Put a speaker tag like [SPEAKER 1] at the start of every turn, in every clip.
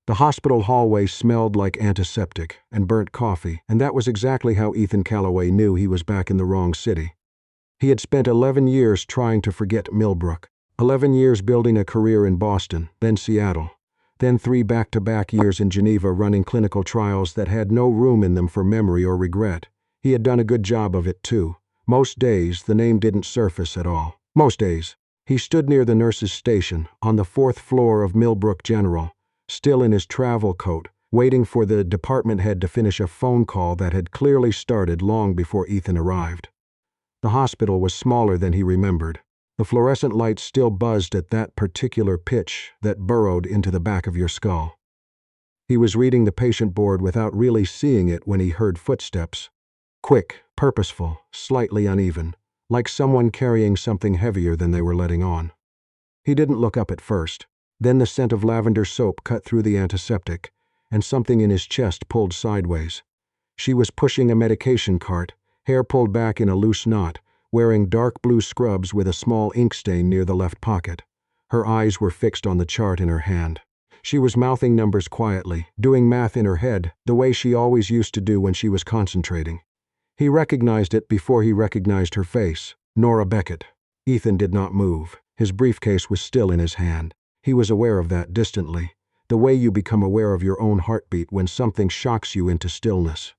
[SPEAKER 1] The hospital hallway smelled like antiseptic and burnt coffee, and that was exactly how Ethan Calloway knew he was back in the wrong city. He had spent 11 years trying to forget Millbrook, 11 years building a career in Boston, then Seattle, then 3 back-to-back years in Geneva running clinical trials that had no room in them for memory or regret. He had done a good job of it, too. Most days, the name didn't surface at all. Most days. He stood near the nurse's station, on the 4th floor of Millbrook General, still in his travel coat, waiting for the department head to finish a phone call that had clearly started long before Ethan arrived. The hospital was smaller than he remembered. The fluorescent lights still buzzed at that particular pitch that burrowed into the back of your skull. He was reading the patient board without really seeing it when he heard footsteps. Quick, purposeful, slightly uneven, like someone carrying something heavier than they were letting on. He didn't look up at first. Then the scent of lavender soap cut through the antiseptic, and something in his chest pulled sideways. She was pushing a medication cart, hair pulled back in a loose knot, wearing dark blue scrubs with a small ink stain near the left pocket. Her eyes were fixed on the chart in her hand. She was mouthing numbers quietly, doing math in her head, the way she always used to do when she was concentrating. He recognized it before he recognized her face. Nora Beckett. Ethan did not move. His briefcase was still in his hand. He was aware of that distantly, the way you become aware of your own heartbeat when something shocks you into stillness.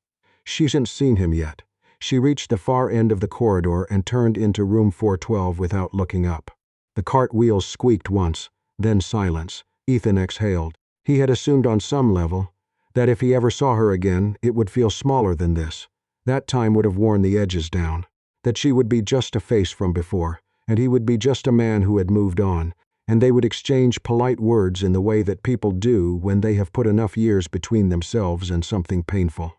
[SPEAKER 1] She hadn't seen him yet. She reached the far end of the corridor and turned into room 412 without looking up. The cart wheels squeaked once, then silence. Ethan exhaled. He had assumed on some level that if he ever saw her again, it would feel smaller than this. That time would have worn the edges down. That she would be just a face from before, and he would be just a man who had moved on, and they would exchange polite words in the way that people do when they have put enough years between themselves and something painful.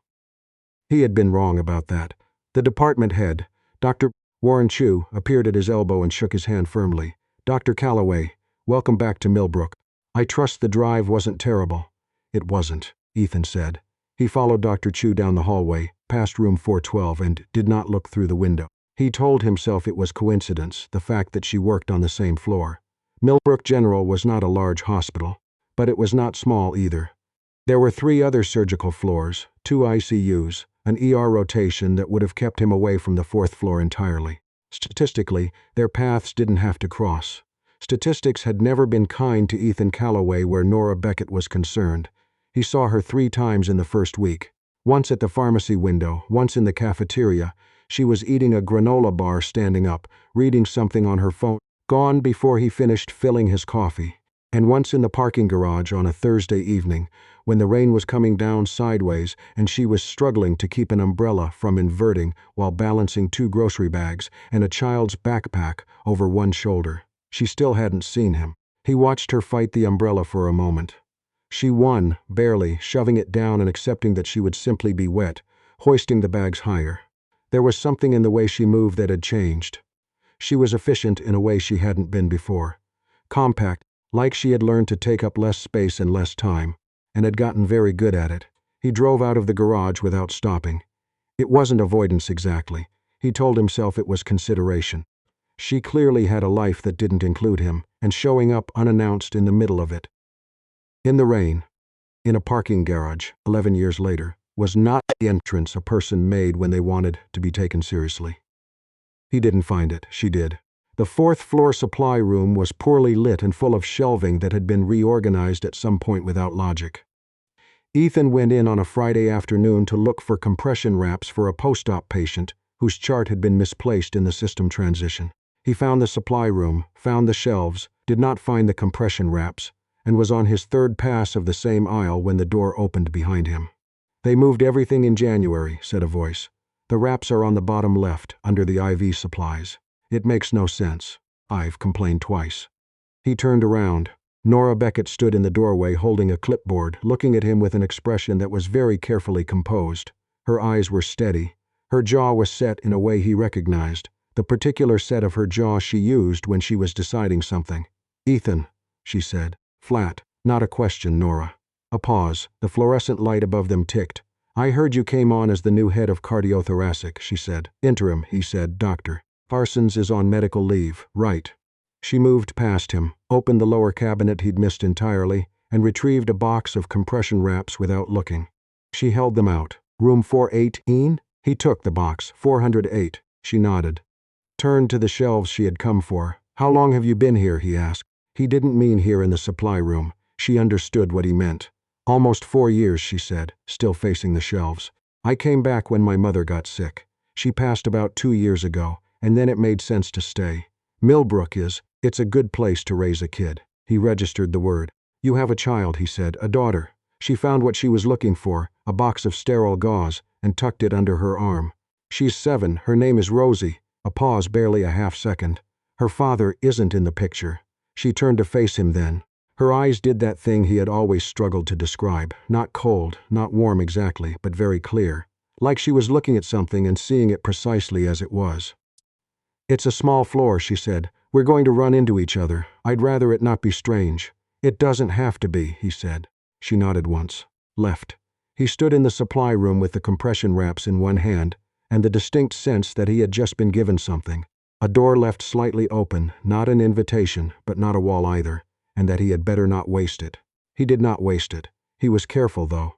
[SPEAKER 1] He had been wrong about that. The department head, Dr. Warren Chu, appeared at his elbow and shook his hand firmly. Dr. Calloway, welcome back to Millbrook. I trust the drive wasn't terrible. It wasn't, Ethan said. He followed Dr. Chu down the hallway, past room 412, and did not look through the window. He told himself it was coincidence, the fact that she worked on the same floor. Millbrook General was not a large hospital, but it was not small either. There were 3 other surgical floors, 2 ICUs, an ER rotation that would have kept him away from the 4th floor entirely. Statistically, their paths didn't have to cross. Statistics had never been kind to Ethan Calloway where Nora Beckett was concerned. He saw her 3 times in the first week. Once at the pharmacy window, once in the cafeteria. She was eating a granola bar standing up, reading something on her phone, gone before he finished filling his coffee. And once in the parking garage on a Thursday evening, when the rain was coming down sideways and she was struggling to keep an umbrella from inverting while balancing 2 grocery bags and a child's backpack over one shoulder. She still hadn't seen him. He watched her fight the umbrella for a moment. She won, barely, shoving it down and accepting that she would simply be wet, hoisting the bags higher. There was something in the way she moved that had changed. She was efficient in a way she hadn't been before. Compact, like she had learned to take up less space and less time, and had gotten very good at it. He drove out of the garage without stopping. It wasn't avoidance exactly. He told himself it was consideration. She clearly had a life that didn't include him, and showing up unannounced in the middle of it. In the rain, in a parking garage, 11 years later, was not the entrance a person made when they wanted to be taken seriously. He didn't find it, she did. The 4th floor supply room was poorly lit and full of shelving that had been reorganized at some point without logic. Ethan went in on a Friday afternoon to look for compression wraps for a post-op patient whose chart had been misplaced in the system transition. He found the supply room, found the shelves, did not find the compression wraps, and was on his 3rd pass of the same aisle when the door opened behind him. They moved everything in January, said a voice. The wraps are on the bottom left, under the IV supplies. It makes no sense. I've complained twice. He turned around. Nora Beckett stood in the doorway holding a clipboard, looking at him with an expression that was very carefully composed. Her eyes were steady. Her jaw was set in a way he recognized, the particular set of her jaw she used when she was deciding something. Ethan, she said. Flat. Not a question, Nora. A pause. The fluorescent light above them ticked. I heard you came on as the new head of cardiothoracic, she said. Interim, he said. Doctor. Parsons is on medical leave. Right. She moved past him, opened the lower cabinet he'd missed entirely, and retrieved a box of compression wraps without looking. She held them out. "Room 418?" He took the box. 408. She nodded. Turned to the shelves she had come for. "How long have you been here?" he asked. He didn't mean here in the supply room. She understood what he meant. "Almost 4 years," she said, still facing the shelves. "I came back when my mother got sick. She passed about 2 years ago, and then it made sense to stay. Millbrook it's a good place to raise a kid." He registered the word. "You have a child," he said, "a daughter." She found what she was looking for, a box of sterile gauze, and tucked it under her arm. "She's 7. Her name is Rosie." A pause, barely a half-second. "Her father isn't in the picture." She turned to face him then. Her eyes did that thing he had always struggled to describe. Not cold, not warm exactly, but very clear. Like she was looking at something and seeing it precisely as it was. "It's a small floor," she said. "We're going to run into each other. I'd rather it not be strange." "It doesn't have to be," he said. She nodded once. Left. He stood in the supply room with the compression wraps in one hand, and the distinct sense that he had just been given something. A door left slightly open, not an invitation, but not a wall either, and that he had better not waste it. He did not waste it. He was careful, though.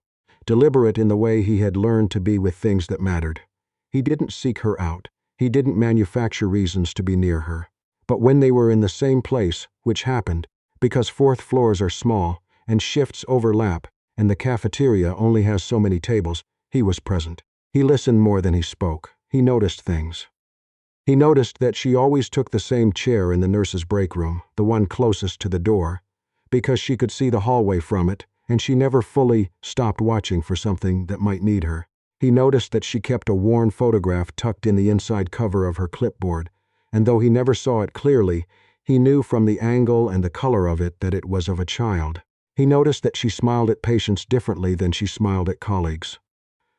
[SPEAKER 1] Deliberate in the way he had learned to be with things that mattered. He didn't seek her out. He didn't manufacture reasons to be near her. But when they were in the same place, which happened, because fourth floors are small, and shifts overlap, and the cafeteria only has so many tables, he was present. He listened more than he spoke. He noticed things. He noticed that she always took the same chair in the nurse's break room, the one closest to the door, because she could see the hallway from it, and she never fully stopped watching for something that might need her. He noticed that she kept a worn photograph tucked in the inside cover of her clipboard, and though he never saw it clearly, he knew from the angle and the color of it that it was of a child. He noticed that she smiled at patients differently than she smiled at colleagues.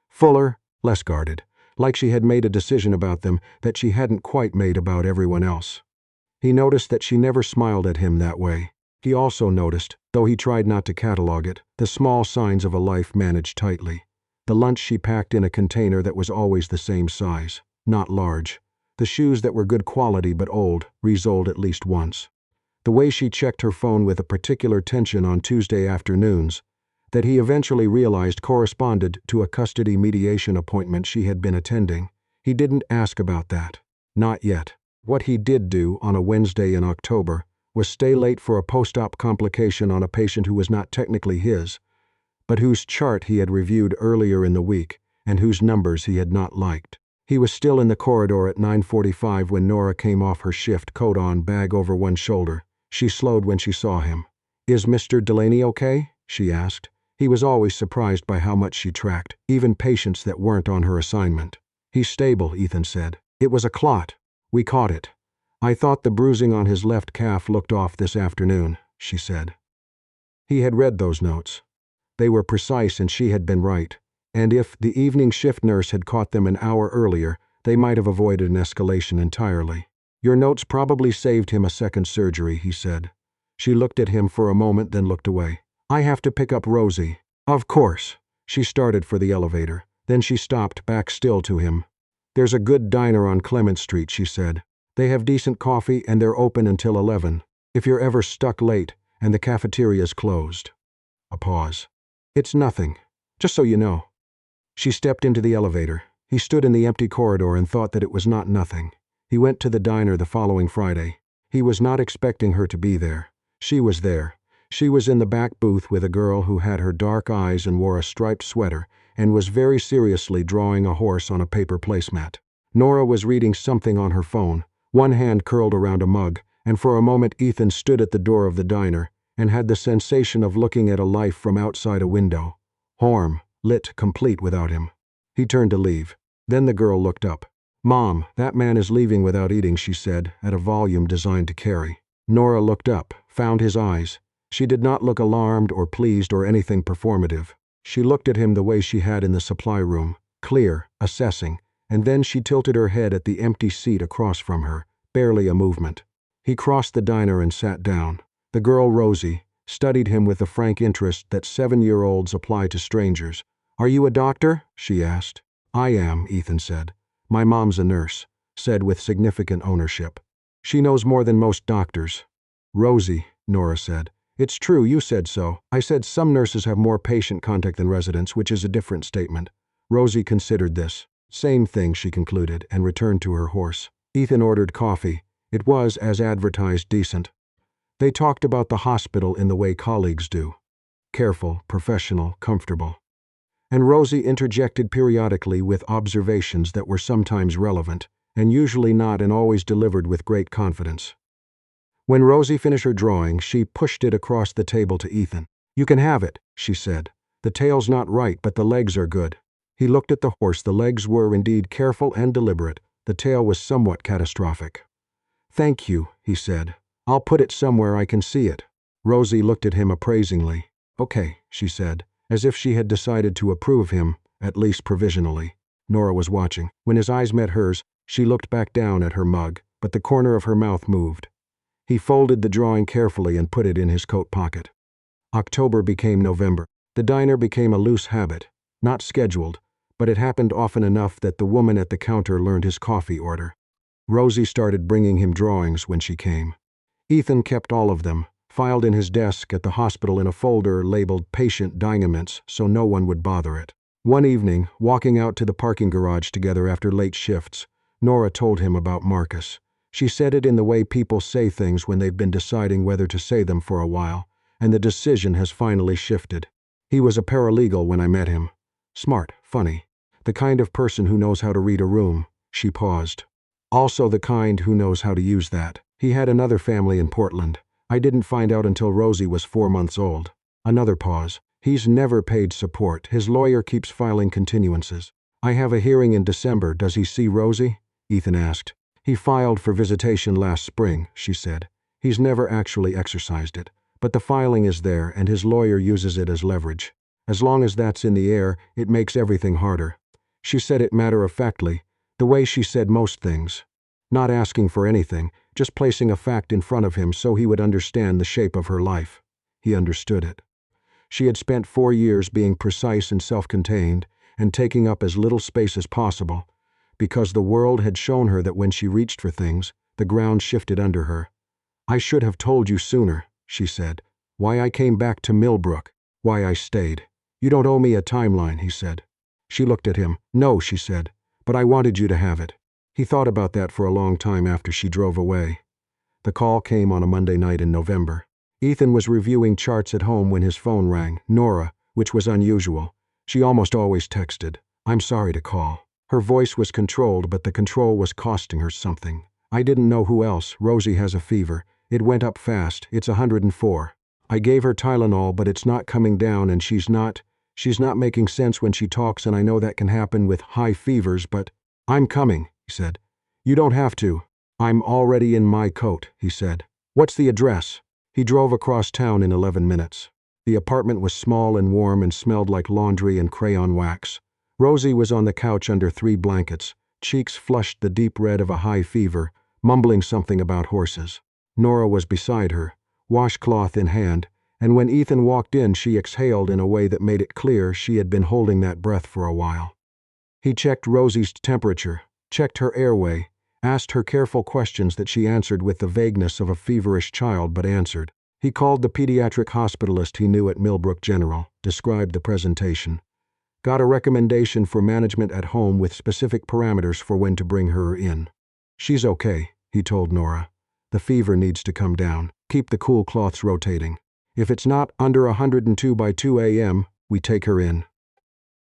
[SPEAKER 1] Fuller, less guarded, like she had made a decision about them that she hadn't quite made about everyone else. He noticed that she never smiled at him that way. He also noticed, though he tried not to catalog it, the small signs of a life managed tightly. The lunch she packed in a container that was always the same size, not large. The shoes that were good quality but old, resoled at least once. The way she checked her phone with a particular tension on Tuesday afternoons, that he eventually realized corresponded to a custody mediation appointment she had been attending. He didn't ask about that. Not yet. What he did do on a Wednesday in October was stay late for a post-op complication on a patient who was not technically his, but whose chart he had reviewed earlier in the week and whose numbers he had not liked. He was still in the corridor at 9:45 when Nora came off her shift, coat on, bag over one shoulder. She slowed when she saw him. "Is Mr. Delaney okay?" she asked. He was always surprised by how much she tracked, even patients that weren't on her assignment. "He's stable," Ethan said. "It was a clot. We caught it. I thought the bruising on his left calf looked off this afternoon," she said. He had read those notes. They were precise and she had been right. And if the evening shift nurse had caught them an hour earlier, they might have avoided an escalation entirely. "Your notes probably saved him a second surgery," he said. She looked at him for a moment, then looked away. "I have to pick up Rosie." "Of course." She started for the elevator. Then she stopped, back still to him. "There's a good diner on Clement Street," she said. "They have decent coffee and they're open until 11. If you're ever stuck late and the cafeteria's closed." A pause. "It's nothing. Just so you know." She stepped into the elevator. He stood in the empty corridor and thought that it was not nothing. He went to the diner the following Friday. He was not expecting her to be there. She was there. She was in the back booth with a girl who had her dark eyes and wore a striped sweater and was very seriously drawing a horse on a paper placemat. Nora was reading something on her phone, one hand curled around a mug, and for a moment Ethan stood at the door of the diner and had the sensation of looking at a life from outside a window. Warm, lit, complete without him. He turned to leave. Then the girl looked up. "Mom, that man is leaving without eating," she said, at a volume designed to carry. Nora looked up, found his eyes. She did not look alarmed or pleased or anything performative. She looked at him the way she had in the supply room, clear, assessing, and then she tilted her head at the empty seat across from her, barely a movement. He crossed the diner and sat down. The girl, Rosie, studied him with the frank interest that 7-year-olds apply to strangers. "Are you a doctor?" she asked. "I am," Ethan said. "My mom's a nurse," said with significant ownership. "She knows more than most doctors." "Rosie," Nora said, It's true, you said so. I said some nurses have more patient contact than residents, which is a different statement. Rosie considered this. Same thing, she concluded, and returned to her horse. Ethan ordered coffee. It was, as advertised, decent. They talked about the hospital in the way colleagues do. Careful, professional, comfortable. And Rosie interjected periodically with observations that were sometimes relevant, and usually not, and always delivered with great confidence. When Rosie finished her drawing, she pushed it across the table to Ethan. "You can have it," she said. "The tail's not right, but the legs are good." He looked at the horse. The legs were indeed careful and deliberate. The tail was somewhat catastrophic. "Thank you," he said. "I'll put it somewhere I can see it." Rosie looked at him appraisingly. "Okay," she said, as if she had decided to approve him, at least provisionally. Nora was watching. When his eyes met hers, she looked back down at her mug, but the corner of her mouth moved. He folded the drawing carefully and put it in his coat pocket. October became November. The diner became a loose habit, not scheduled, but it happened often enough that the woman at the counter learned his coffee order. Rosie started bringing him drawings when she came. Ethan kept all of them, filed in his desk at the hospital in a folder labeled Patient Dynaments so no one would bother it. One evening, walking out to the parking garage together after late shifts, Nora told him about Marcus. She said it in the way people say things when they've been deciding whether to say them for a while, and the decision has finally shifted. He was a paralegal when I met him. Smart, funny. The kind of person who knows how to read a room. She paused. Also the kind who knows how to use that. He had another family in Portland. I didn't find out until Rosie was 4 months old. Another pause. He's never paid support. His lawyer keeps filing continuances. I have a hearing in December. Does he see Rosie? Ethan asked. He filed for visitation last spring, she said. He's never actually exercised it, but the filing is there and his lawyer uses it as leverage. As long as that's in the air, it makes everything harder. She said it matter-of-factly, the way she said most things. Not asking for anything, just placing a fact in front of him so he would understand the shape of her life. He understood it. She had spent 4 years being precise and self-contained and taking up as little space as possible, because the world had shown her that when she reached for things, the ground shifted under her. "I should have told you sooner," she said. "Why I came back to Millbrook. Why I stayed. You don't owe me a timeline," he said. She looked at him. "No," she said, "but I wanted you to have it." He thought about that for a long time after she drove away. The call came on a Monday night in November. Ethan was reviewing charts at home when his phone rang. Nora, which was unusual. She almost always texted. "I'm sorry to call." Her voice was controlled, but the control was costing her something. "I didn't know who else. Rosie has a fever. It went up fast. It's 104. I gave her Tylenol, but it's not coming down, and she's not making sense when she talks, and I know that can happen with high fevers, but I'm coming," he said. "You don't have to. I'm already in my coat," he said. "What's the address?" He drove across town in 11 minutes. The apartment was small and warm and smelled like laundry and crayon wax. Rosie was on the couch under 3 blankets, cheeks flushed the deep red of a high fever, mumbling something about horses. Nora was beside her, washcloth in hand, and when Ethan walked in she exhaled in a way that made it clear she had been holding that breath for a while. He checked Rosie's temperature, checked her airway, asked her careful questions that she answered with the vagueness of a feverish child, but answered. He called the pediatric hospitalist he knew at Millbrook General, described the presentation. Got a recommendation for management at home with specific parameters for when to bring her in. "She's okay," he told Nora. "The fever needs to come down. Keep the cool cloths rotating. If it's not under 102 by 2 a.m., we take her in."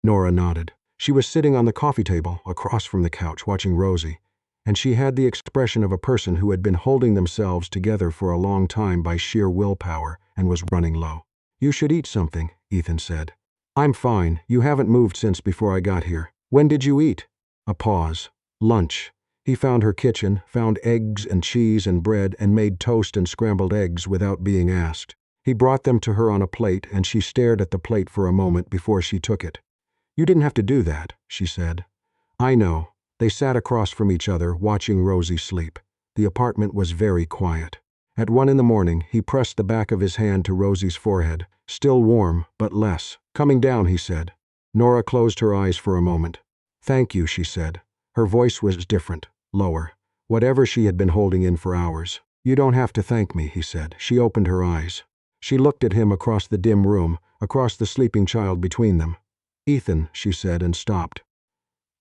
[SPEAKER 1] Nora nodded. She was sitting on the coffee table across from the couch watching Rosie, and she had the expression of a person who had been holding themselves together for a long time by sheer willpower and was running low. "You should eat something," Ethan said. "I'm fine. You haven't moved since before I got here. When did you eat?" A pause. "Lunch." He found her kitchen, found eggs and cheese and bread, and made toast and scrambled eggs without being asked. He brought them to her on a plate, and she stared at the plate for a moment before she took it. "You didn't have to do that," she said. "I know." They sat across from each other, watching Rosie sleep. The apartment was very quiet. At 1 in the morning, he pressed the back of his hand to Rosie's forehead. Still warm, but less. "Coming down," he said. Nora closed her eyes for a moment. "Thank you," she said. Her voice was different, lower. Whatever she had been holding in for hours. "You don't have to thank me," he said. She opened her eyes. She looked at him across the dim room, across the sleeping child between them. "Ethan," she said, and stopped.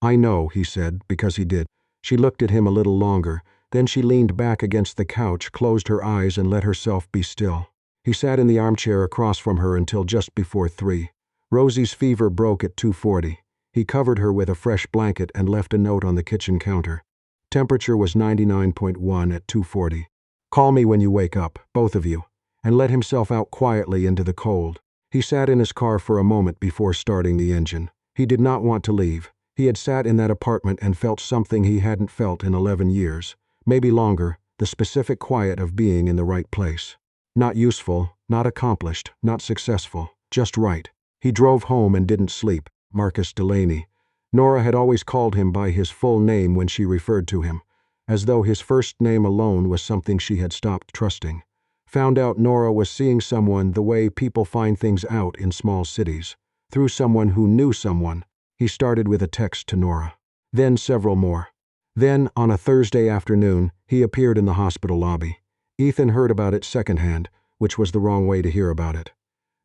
[SPEAKER 1] "I know," he said, because he did. She looked at him a little longer, then she leaned back against the couch, closed her eyes, and let herself be still. He sat in the armchair across from her until just before 3. Rosie's fever broke at 2:40. He covered her with a fresh blanket and left a note on the kitchen counter. Temperature was 99.1 at 2:40. "Call me when you wake up, both of you," and let himself out quietly into the cold. He sat in his car for a moment before starting the engine. He did not want to leave. He had sat in that apartment and felt something he hadn't felt in 11 years, maybe longer, the specific quiet of being in the right place. Not useful, not accomplished, not successful, just right. He drove home and didn't sleep. Marcus Delaney. Nora had always called him by his full name when she referred to him, as though his first name alone was something she had stopped trusting. Found out Nora was seeing someone the way people find things out in small cities, through someone who knew someone. He started with a text to Nora. Then several more. Then, on a Thursday afternoon, he appeared in the hospital lobby. Ethan heard about it secondhand, which was the wrong way to hear about it.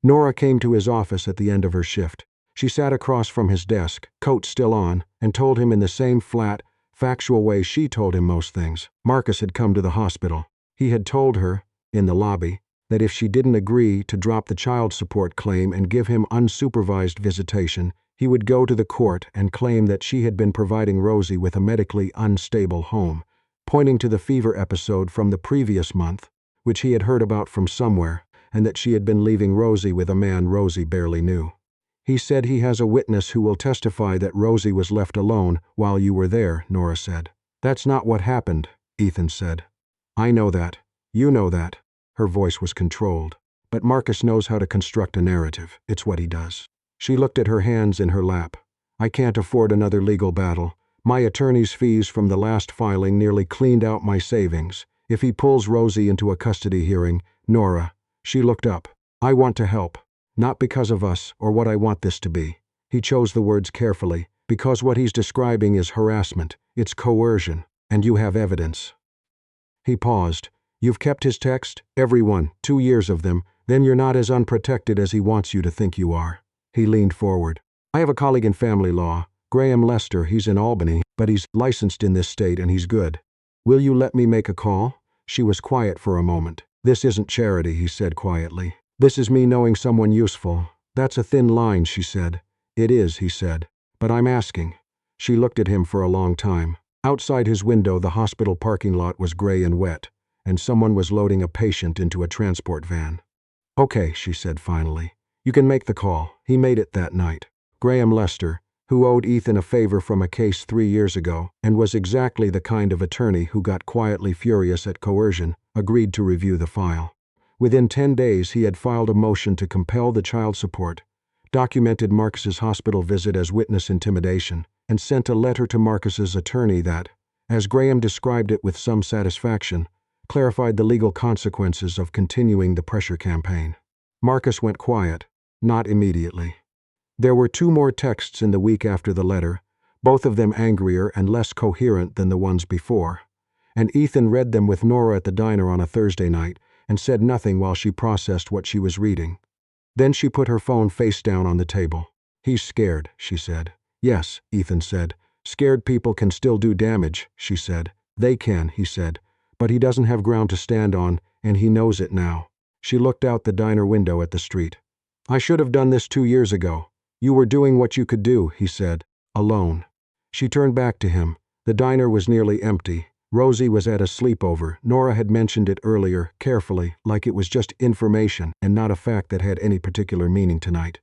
[SPEAKER 1] Nora came to his office at the end of her shift. She sat across from his desk, coat still on, and told him in the same flat, factual way she told him most things. Marcus had come to the hospital. He had told her, in the lobby, that if she didn't agree to drop the child support claim and give him unsupervised visitation, he would go to the court and claim that she had been providing Rosie with a medically unstable home, pointing to the fever episode from the previous month, which he had heard about from somewhere, and that she had been leaving Rosie with a man Rosie barely knew. "He said he has a witness who will testify that Rosie was left alone while you were there," Nora said. "That's not what happened," Ethan said. "I know that. You know that." Her voice was controlled. "But Marcus knows how to construct a narrative. It's what he does." She looked at her hands in her lap. "I can't afford another legal battle. My attorney's fees from the last filing nearly cleaned out my savings. If he pulls Rosie into a custody hearing, Nora," she looked up, "I want to help. Not because of us or what I want this to be." He chose the words carefully, because what he's describing is harassment, it's coercion, and you have evidence. He paused. "You've kept his text? Everyone, 2 years of them. Then you're not as unprotected as he wants you to think you are." He leaned forward. "I have a colleague in family law, Graham Lester. He's in Albany, but he's licensed in this state and he's good. Will you let me make a call?" She was quiet for a moment. "This isn't charity," he said quietly. "This is me knowing someone useful." "That's a thin line," she said. "It is," he said. "But I'm asking." She looked at him for a long time. Outside his window, the hospital parking lot was gray and wet, and someone was loading a patient into a transport van. "Okay," she said finally. "You can make the call." He made it that night. Graham Lester, who owed Ethan a favor from a case 3 years ago, and was exactly the kind of attorney who got quietly furious at coercion, agreed to review the file. Within 10 days, he had filed a motion to compel the child support, documented Marcus's hospital visit as witness intimidation, and sent a letter to Marcus's attorney that, as Graham described it with some satisfaction, clarified the legal consequences of continuing the pressure campaign. Marcus went quiet, not immediately. There were 2 more texts in the week after the letter, both of them angrier and less coherent than the ones before, and Ethan read them with Nora at the diner on a Thursday night and said nothing while she processed what she was reading. Then she put her phone face down on the table. "He's scared," she said. "Yes," Ethan said. "Scared people can still do damage," she said. "They can," he said. "But he doesn't have ground to stand on, and he knows it now." She looked out the diner window at the street. "I should have done this 2 years ago. You were doing what you could do," he said, "alone." She turned back to him. The diner was nearly empty. Rosie was at a sleepover. Nora had mentioned it earlier, carefully, like it was just information and not a fact that had any particular meaning tonight.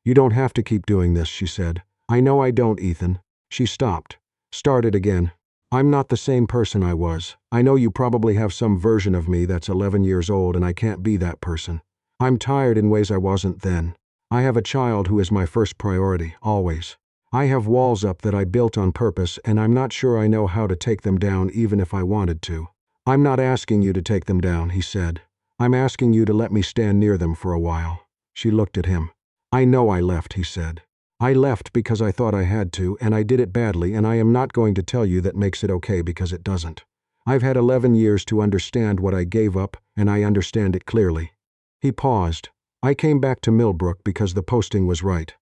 [SPEAKER 1] "You don't have to keep doing this," she said. "I know I don't, Ethan." She stopped. Started again. "I'm not the same person I was. I know you probably have some version of me that's 11 years old and I can't be that person. I'm tired in ways I wasn't then. I have a child who is my first priority, always. I have walls up that I built on purpose and I'm not sure I know how to take them down even if I wanted to." "I'm not asking you to take them down," he said. "I'm asking you to let me stand near them for a while." She looked at him. "I know I left," he said. "I left because I thought I had to, and I did it badly, and I am not going to tell you that makes it okay because it doesn't. I've had 11 years to understand what I gave up, and I understand it clearly." He paused. I came back to Millbrook because the posting was right.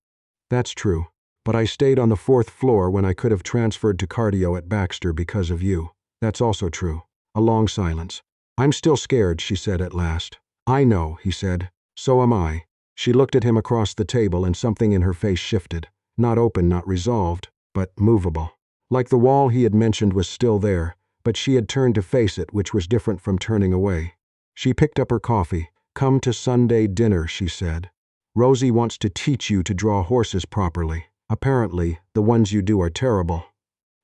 [SPEAKER 1] That's true. But I stayed on the 4th floor when I could have transferred to cardio at Baxter because of you. That's also true. A long silence. I'm still scared, she said at last. I know, he said. So am I. She looked at him across the table and something in her face shifted. Not open, not resolved, but movable. Like the wall he had mentioned was still there, but she had turned to face it, which was different from turning away. She picked up her coffee. Come to Sunday dinner, she said. Rosie wants to teach you to draw horses properly. Apparently, the ones you do are terrible.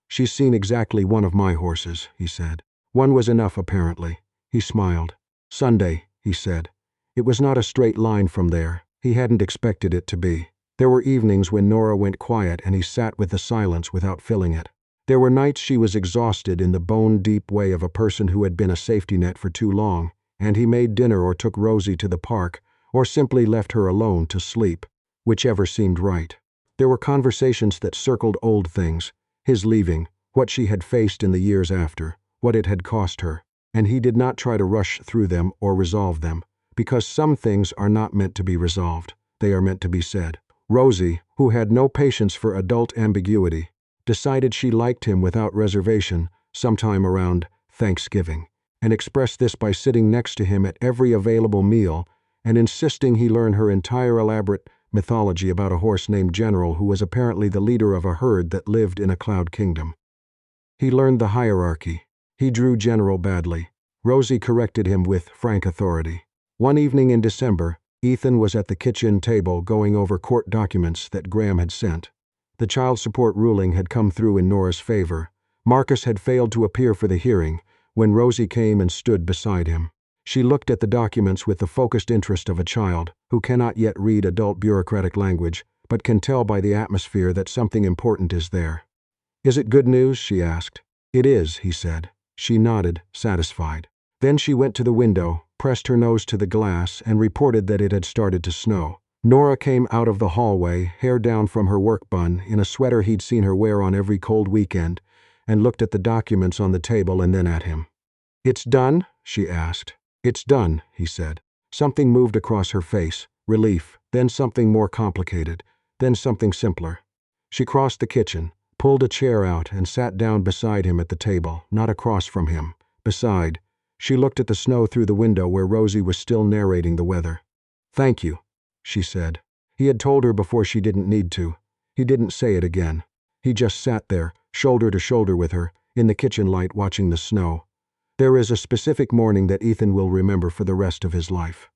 [SPEAKER 1] She's seen exactly one of my horses, he said. One was enough, apparently. He smiled. Sunday, he said. It was not a straight line from there. He hadn't expected it to be. There were evenings when Nora went quiet and he sat with the silence without filling it. There were nights she was exhausted in the bone-deep way of a person who had been a safety net for too long, and he made dinner or took Rosie to the park, or simply left her alone to sleep, whichever seemed right. There were conversations that circled old things, his leaving, what she had faced in the years after, what it had cost her, and he did not try to rush through them or resolve them, because some things are not meant to be resolved, they are meant to be said. Rosie, who had no patience for adult ambiguity, decided she liked him without reservation sometime around Thanksgiving, and expressed this by sitting next to him at every available meal and insisting he learn her entire elaborate mythology about a horse named General who was apparently the leader of a herd that lived in a cloud kingdom. He learned the hierarchy. He drew General badly. Rosie corrected him with frank authority. One evening in December, Ethan was at the kitchen table going over court documents that Graham had sent. The child support ruling had come through in Nora's favor. Marcus had failed to appear for the hearing when Rosie came and stood beside him. She looked at the documents with the focused interest of a child who cannot yet read adult bureaucratic language, but can tell by the atmosphere that something important is there. Is it good news? She asked. It is, he said. She nodded, satisfied. Then she went to the window, pressed her nose to the glass, and reported that it had started to snow. Nora came out of the hallway, hair down from her work bun, in a sweater he'd seen her wear on every cold weekend, and looked at the documents on the table and then at him. It's done? She asked. It's done, he said. Something moved across her face, relief, then something more complicated, then something simpler. She crossed the kitchen, pulled a chair out, and sat down beside him at the table, not across from him. Beside, she looked at the snow through the window where Rosie was still narrating the weather. Thank you, she said. He had told her before she didn't need to. He didn't say it again. He just sat there, shoulder to shoulder with her, in the kitchen light watching the snow. There is a specific morning that Ethan will remember for the rest of his life.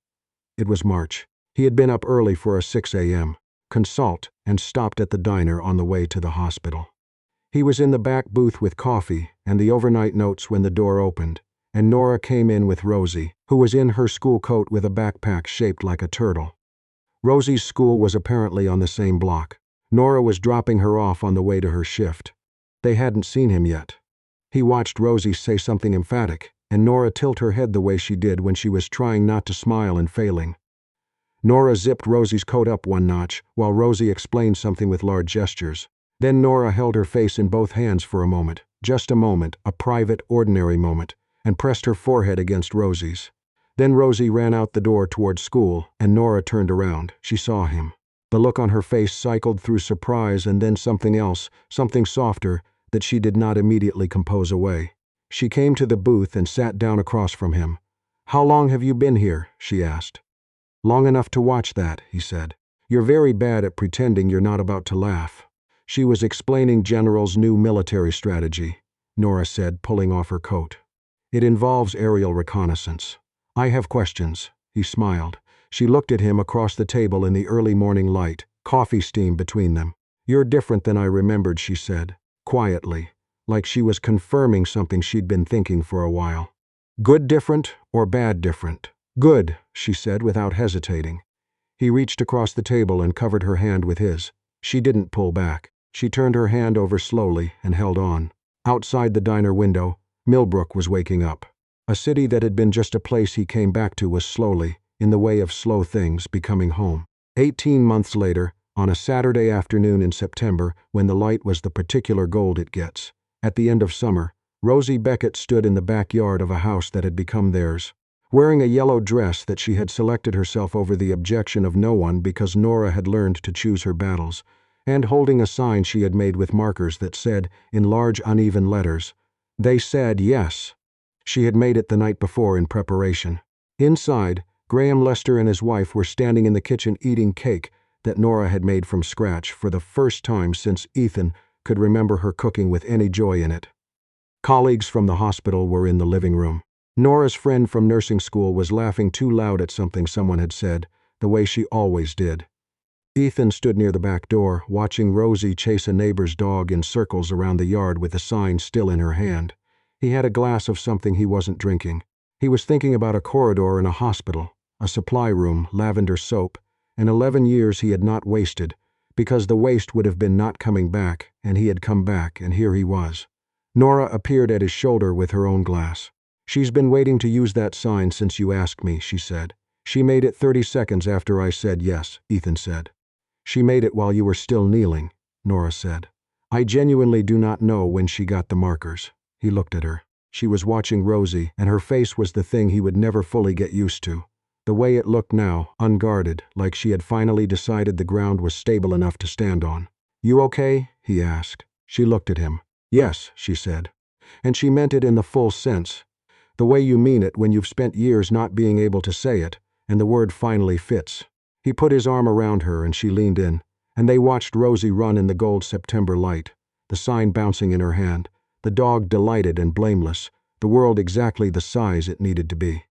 [SPEAKER 1] It was March. He had been up early for a 6 a.m. consult and stopped at the diner on the way to the hospital. He was in the back booth with coffee and the overnight notes when the door opened, and Nora came in with Rosie, who was in her school coat with a backpack shaped like a turtle. Rosie's school was apparently on the same block. Nora was dropping her off on the way to her shift. They hadn't seen him yet. He watched Rosie say something emphatic, and Nora tilt her head the way she did when she was trying not to smile and failing. Nora zipped Rosie's coat up one notch, while Rosie explained something with large gestures. Then Nora held her face in both hands for a moment, just a moment, a private, ordinary moment, and pressed her forehead against Rosie's. Then Rosie ran out the door toward school, and Nora turned around. She saw him. The look on her face cycled through surprise and then something else, something softer, that she did not immediately compose away. She came to the booth and sat down across from him. How long have you been here? She asked. Long enough to watch that, he said. You're very bad at pretending you're not about to laugh. She was explaining General's new military strategy, Nora said, pulling off her coat. It involves aerial reconnaissance. I have questions. He smiled. She looked at him across the table in the early morning light, coffee steam between them. You're different than I remembered, she said, quietly, like she was confirming something she'd been thinking for a while. Good different or bad different? Good, she said without hesitating. He reached across the table and covered her hand with his. She didn't pull back. She turned her hand over slowly and held on. Outside the diner window, Millbrook was waking up. A city that had been just a place he came back to was slowly, in the way of slow things, becoming home. 18 months later, on a Saturday afternoon in September, when the light was the particular gold it gets, at the end of summer, Rosie Beckett stood in the backyard of a house that had become theirs. wearing a yellow dress that she had selected herself over the objection of no one because Nora had learned to choose her battles, and holding a sign she had made with markers that said, in large uneven letters, "They said yes." She had made it the night before in preparation. Inside, Graham Lester and his wife were standing in the kitchen eating cake that Nora had made from scratch for the first time since Ethan could remember her cooking with any joy in it. Colleagues from the hospital were in the living room. Nora's friend from nursing school was laughing too loud at something someone had said, the way she always did. Ethan stood near the back door, watching Rosie chase a neighbor's dog in circles around the yard with the sign still in her hand. He had a glass of something he wasn't drinking. He was thinking about a corridor in a hospital, a supply room, lavender soap, and 11 years he had not wasted, because the waste would have been not coming back, and he had come back, and here he was. Nora appeared at his shoulder with her own glass. "She's been waiting to use that sign since you asked me," she said. "She made it 30 seconds after I said yes," Ethan said. "She made it while you were still kneeling," Nora said. "I genuinely do not know when she got the markers." He looked at her. She was watching Rosie, and her face was the thing he would never fully get used to. The way it looked now, unguarded, like she had finally decided the ground was stable enough to stand on. "You okay?" he asked. She looked at him. "Yes," she said. And she meant it in the full sense. The way you mean it when you've spent years not being able to say it, and the word finally fits. He put his arm around her and she leaned in, and they watched Rosie run in the gold September light, the sign bouncing in her hand, the dog delighted and blameless, the world exactly the size it needed to be.